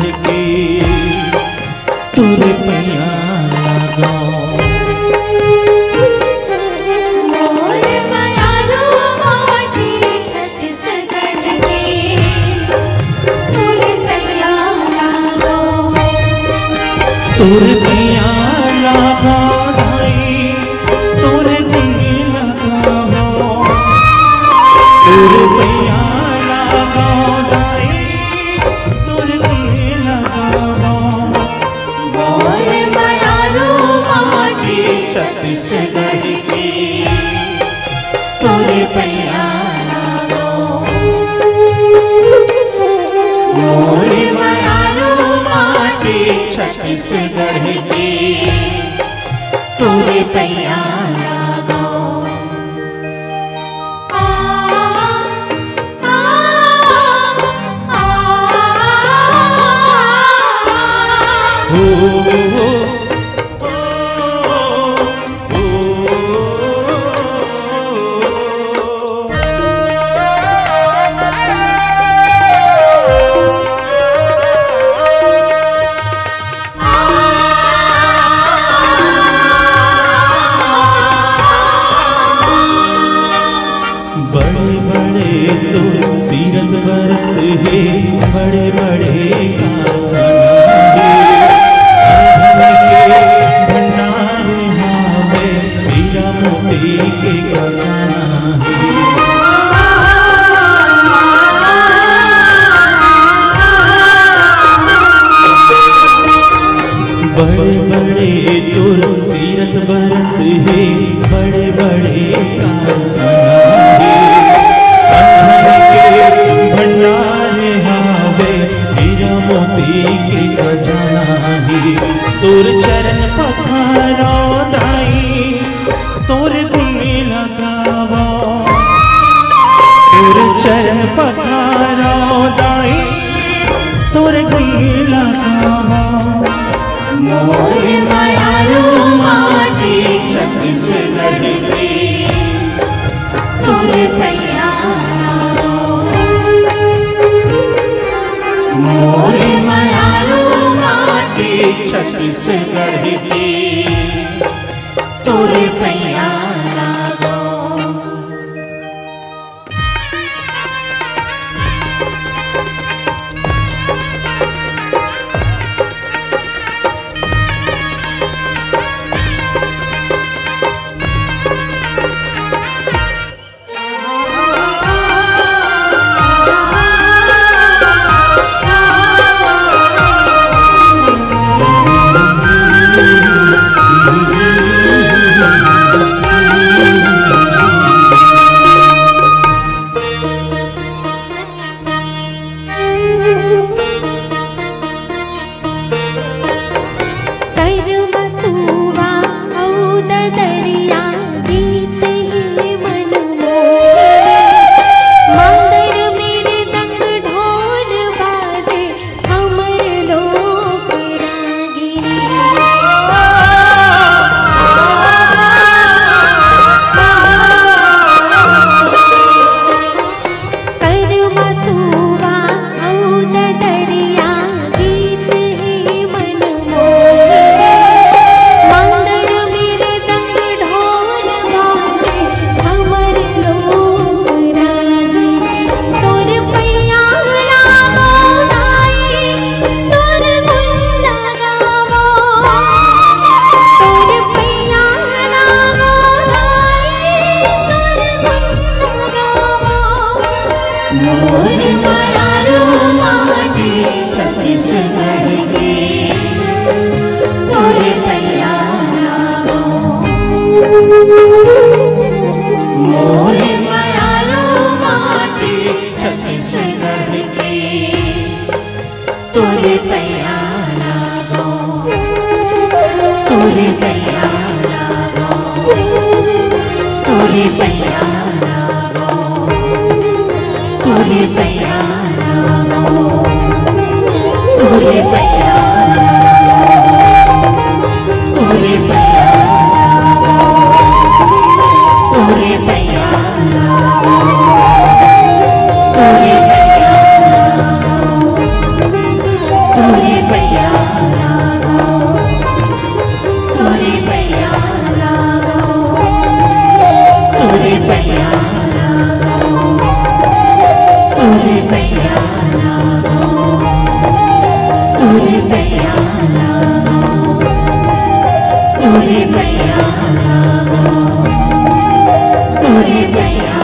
चढ़ के तोरे पैया लागो। मोर मयारो माटी छत्तीसगढ़ के तोरे पैया लागो। तोरे पैया लागो दाई तोरे पैया लगावो। तोरे पैया लागो दाई तोरे पैया लगावो। मोर मयारो माटी छत्तीसगढ़ की तोरे पैया लागो। मोर मयारो माटी छत्तीसगढ़ की तोरे पैया लागो। बड़े बड़े तो तीरथ व्रत है, बड़े बड़े भंडार हावे हीरा मोती के खजाना है। बड़े बड़े तो तीरथ व्रत है, बड़े बड़े भंडार हावे हीरा मोती के खजाना है। तोर चरण पखारो दाई तोर गुणी लगावो। तोर चरण पखारो दाई तोर गुणी लगावो। मोर मयारो माटी छत्तीसगढ़ की तोरे पैया लागो। मोर मयारो माटी छत्तीसगढ़ की तोरे पैया लागो। तोरे पैया लागो, तोरे पैया लागो, तोरे पैया लागो, तोरे पैया लागो, तोरे पैया लागो, तोरे पैया लागो, तोरे पैया लागो, तोरे पैया लागो, तोरे तोरे पैया लागो तोरे पैया लागो तोरे पैया